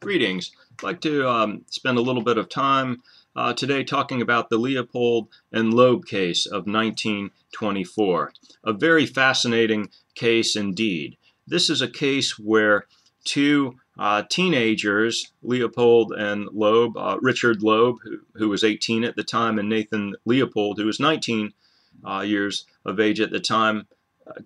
Greetings. I'd like to spend a little bit of time today talking about the Leopold and Loeb case of 1924. A very fascinating case indeed. This is a case where two teenagers, Leopold and Loeb, Richard Loeb, who was 18 at the time, and Nathan Leopold, who was 19 years of age at the time,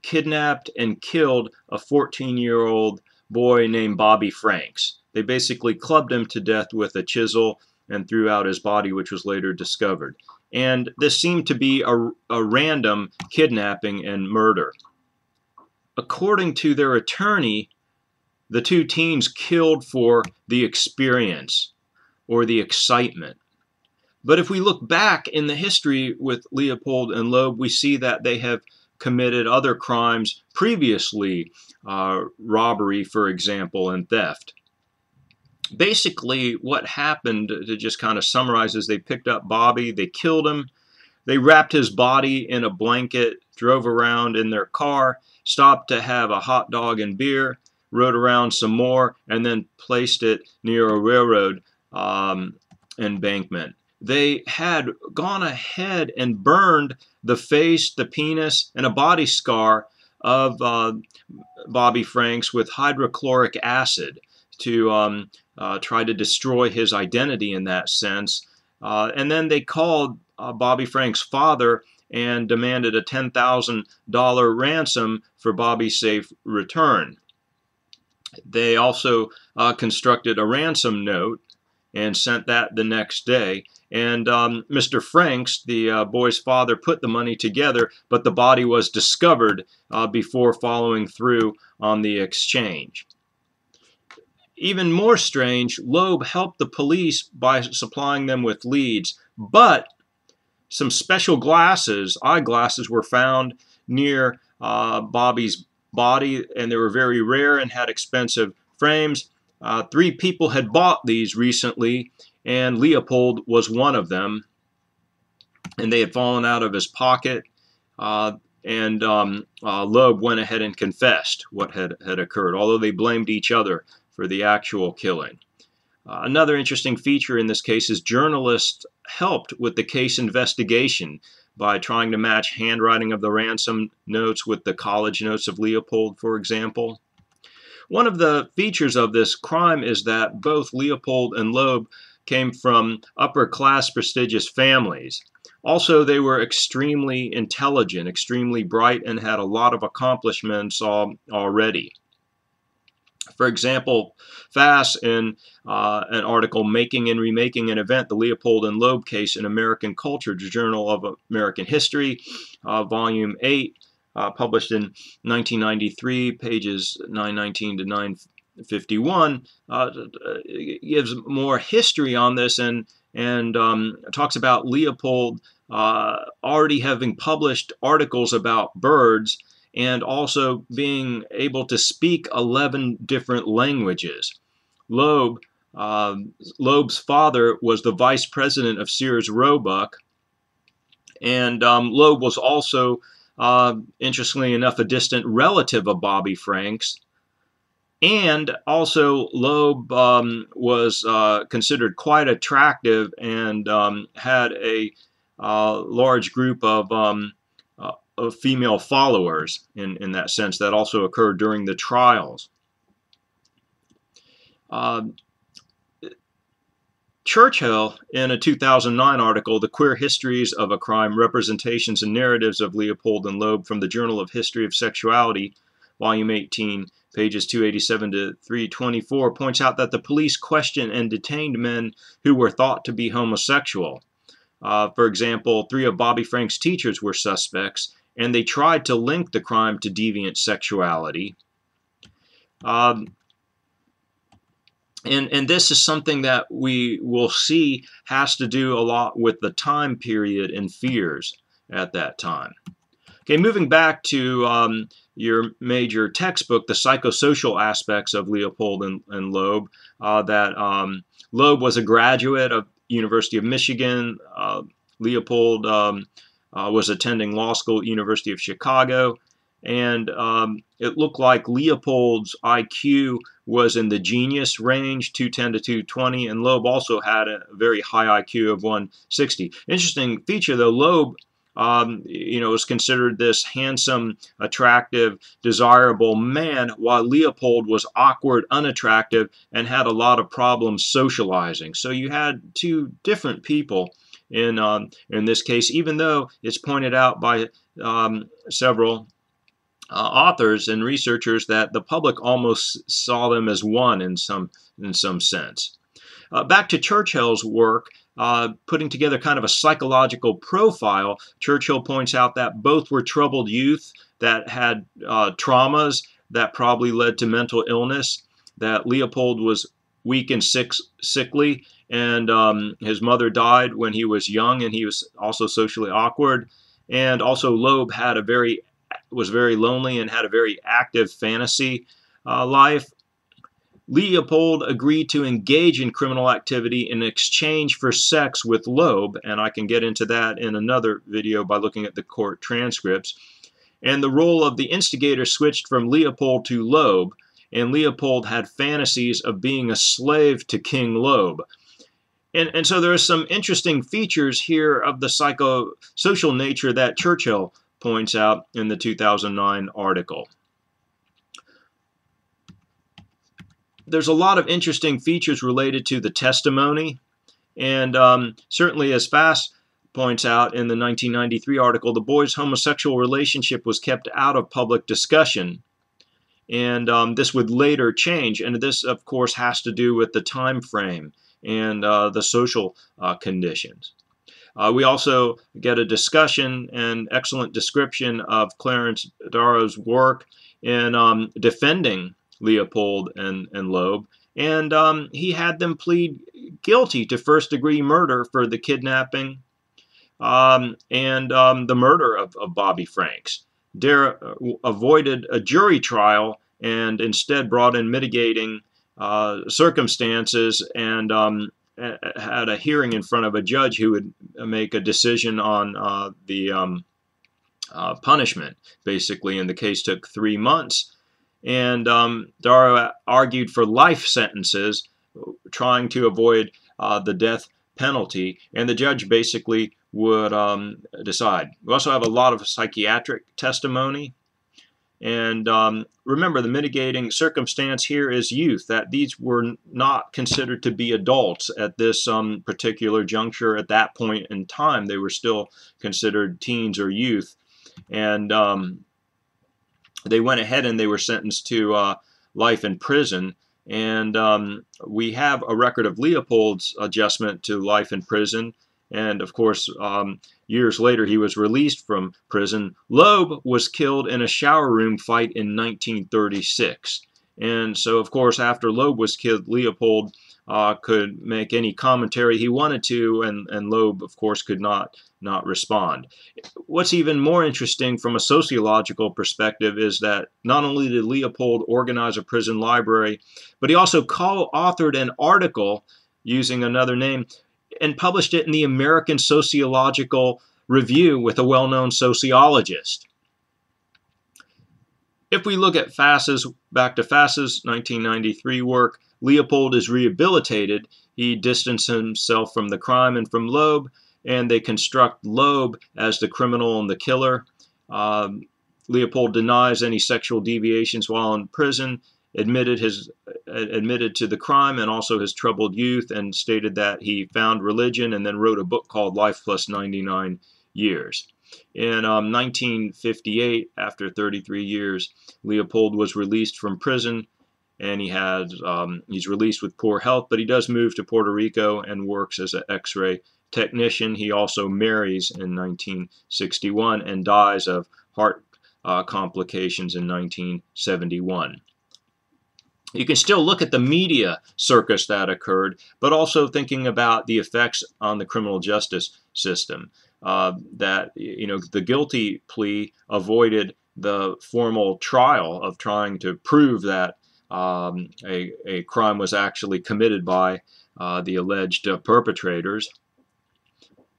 kidnapped and killed a 14-year-old boy named Bobby Franks. They basically clubbed him to death with a chisel and threw out his body, which was later discovered. And this seemed to be a random kidnapping and murder. According to their attorney, the two teens killed for the experience or the excitement. But if we look back in the history with Leopold and Loeb, we see that they have committed other crimes previously, robbery, for example, and theft. Basically, what happened, to just kind of summarize, is they picked up Bobby, they killed him, they wrapped his body in a blanket, drove around in their car, stopped to have a hot dog and beer, rode around some more, and then placed it near a railroad embankment. They had gone ahead and burned the face, the penis, and a body scar of Bobby Franks with hydrochloric acid to try to destroy his identity in that sense. And then they called Bobby Franks' father and demanded a $10,000 ransom for Bobby's safe return. They also constructed a ransom note and sent that the next day. And Mr. Franks, the boy's father, put the money together, but the body was discovered before following through on the exchange. Even more strange, Loeb helped the police by supplying them with leads, but some special glasses, eyeglasses, were found near Bobby's body, and they were very rare and had expensive frames. 3 people had bought these recently, and Leopold was one of them, and they had fallen out of his pocket, and Loeb went ahead and confessed what had occurred, although they blamed each other for the actual killing. Another interesting feature in this case is journalists helped with the case investigation by trying to match handwriting of the ransom notes with the college notes of Leopold, for example. One of the features of this crime is that both Leopold and Loeb came from upper-class prestigious families. Also, they were extremely intelligent, extremely bright, and had a lot of accomplishments already. For example, Fass, in an article, Making and Remaking an Event, the Leopold and Loeb Case in American Culture, Journal of American History, Volume 8, published in 1993, pages 919 to 951, gives more history on this and talks about Leopold already having published articles about birds and also being able to speak 11 different languages. Loeb's father was the vice president of Sears Roebuck, and Loeb was also, interestingly enough, a distant relative of Bobby Franks. And also, Loeb was considered quite attractive and had a large group of female followers in that sense. That also occurred during the trials. Churchill, in a 2009 article, The Queer Histories of a Crime, Representations and Narratives of Leopold and Loeb from the Journal of History of Sexuality, Volume 18, pages 287 to 324, points out that the police questioned and detained men who were thought to be homosexual. For example, 3 of Bobby Franks' teachers were suspects, and they tried to link the crime to deviant sexuality. And this is something that we will see has to do a lot with the time period and fears at that time. Okay, moving back to your major textbook, The Psychosocial Aspects of Leopold and Loeb, that Loeb was a graduate of University of Michigan. Leopold was attending law school at University of Chicago. And it looked like Leopold's IQ was in the genius range, 210 to 220, and Loeb also had a very high IQ of 160. Interesting feature, though, Loeb, was considered this handsome, attractive, desirable man, while Leopold was awkward, unattractive, and had a lot of problems socializing. So you had two different people in this case, even though it's pointed out by several authors and researchers that the public almost saw them as one in some sense. Back to Churchill's work, putting together kind of a psychological profile, Churchill points out that both were troubled youth that had traumas that probably led to mental illness, that Leopold was weak and sickly, and his mother died when he was young, and he was also socially awkward. And also Loeb was very lonely and had a very active fantasy life. Leopold agreed to engage in criminal activity in exchange for sex with Loeb, and I can get into that in another video by looking at the court transcripts. And the role of the instigator switched from Leopold to Loeb, and Leopold had fantasies of being a slave to King Loeb. And so there are some interesting features here of the psychosocial nature that Churchill points out in the 2009 article. There's a lot of interesting features related to the testimony, and certainly, as Fass points out in the 1993 article, the boy's homosexual relationship was kept out of public discussion, and this would later change. And this, of course, has to do with the time frame and the social conditions. We also get a discussion and excellent description of Clarence Darrow's work in defending Leopold and Loeb, and he had them plead guilty to first-degree murder for the kidnapping and the murder of Bobby Franks. Darrow avoided a jury trial and instead brought in mitigating circumstances and had a hearing in front of a judge who would make a decision on the punishment, basically, and the case took 3 months. And Darrow argued for life sentences, trying to avoid the death penalty, and the judge basically would decide. We also have a lot of psychiatric testimony. And remember, the mitigating circumstance here is youth, that these were not considered to be adults at this particular juncture. At that point in time, they were still considered teens or youth. And they went ahead and they were sentenced to life in prison. And we have a record of Leopold's adjustment to life in prison. And of course, years later, he was released from prison. Loeb was killed in a shower room fight in 1936. And so, of course, after Loeb was killed, Leopold could make any commentary he wanted to, and Loeb, of course, could not respond. What's even more interesting from a sociological perspective is that not only did Leopold organize a prison library, but he also co-authored an article using another name and published it in the American Sociological Review with a well-known sociologist. If we look at back to Fass's 1993 work, Leopold is rehabilitated. He distanced himself from the crime and from Loeb, and they construct Loeb as the criminal and the killer. Leopold denies any sexual deviations while in prison, admitted to the crime and also his troubled youth, and stated that he found religion, and then wrote a book called Life Plus 99 Years. In 1958, after 33 years, Leopold was released from prison, and he's released with poor health, but he does move to Puerto Rico and works as an X-ray technician. He also marries in 1961 and dies of heart complications in 1971. You can still look at the media circus that occurred, but also thinking about the effects on the criminal justice system. That the guilty plea avoided the formal trial of trying to prove that a crime was actually committed by the alleged perpetrators.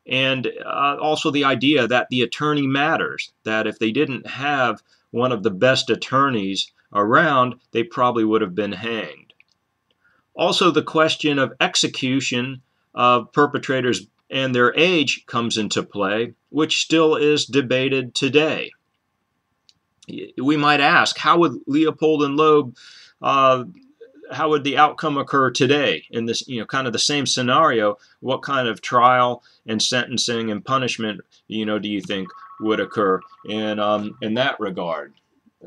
And also the idea that the attorney matters, that if they didn't have one of the best attorneys around, they probably would have been hanged. Also, the question of execution of perpetrators and their age comes into play, which still is debated today. We might ask, how would Leopold and Loeb, how would the outcome occur today in this, kind of the same scenario? What kind of trial and sentencing and punishment, do you think would occur in that regard?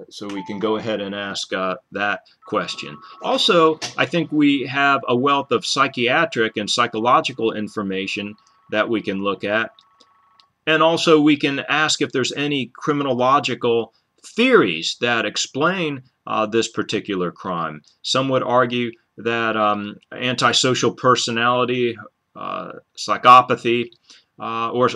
So we can go ahead and ask that question. Also, I think we have a wealth of psychiatric and psychological information that we can look at. And also we can ask if there's any criminological theories that explain this particular crime. Some would argue that antisocial personality, psychopathy, or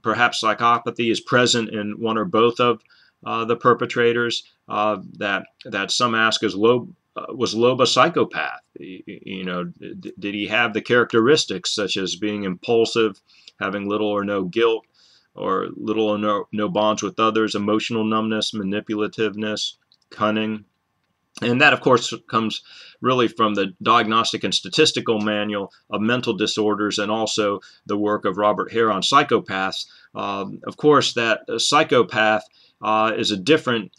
perhaps psychopathy is present in one or both of the perpetrators. That some ask, was Loeb a psychopath? Did he have the characteristics such as being impulsive, having little or no guilt, or little or no bonds with others, emotional numbness, manipulativeness, cunning? And that, of course, comes really from the Diagnostic and Statistical Manual of Mental Disorders and also the work of Robert Hare on psychopaths. Of course, that a psychopath is a different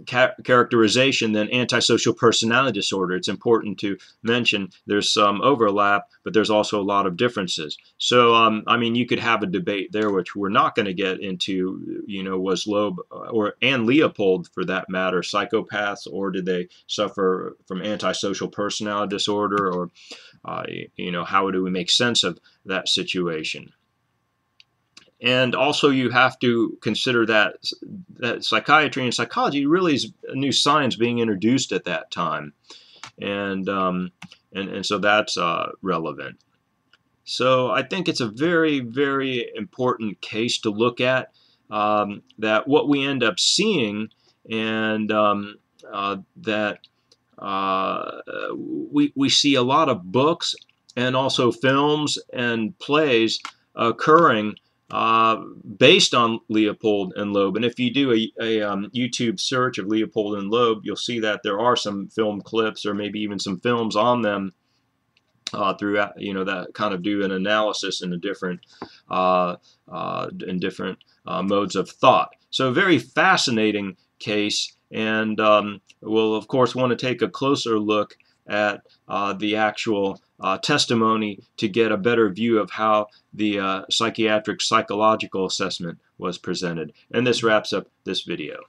characterization than antisocial personality disorder. It's important to mention there's some overlap, but there's also a lot of differences. So, I mean, you could have a debate there, which we're not going to get into. Was Loeb and Leopold, for that matter, psychopaths, or did they suffer from antisocial personality disorder, or how do we make sense of that situation? And also, you have to consider that psychiatry and psychology really is a new science being introduced at that time, and so that's relevant. So I think it's a very, very important case to look at. That what we end up seeing, and that we see a lot of books and also films and plays occurring based on Leopold and Loeb. And if you do a YouTube search of Leopold and Loeb, you'll see that there are some film clips or maybe even some films on them throughout, that kind of do an analysis in different modes of thought. So a very fascinating case, and we'll of course want to take a closer look at the actual testimony to get a better view of how the psychiatric psychological assessment was presented. And this wraps up this video.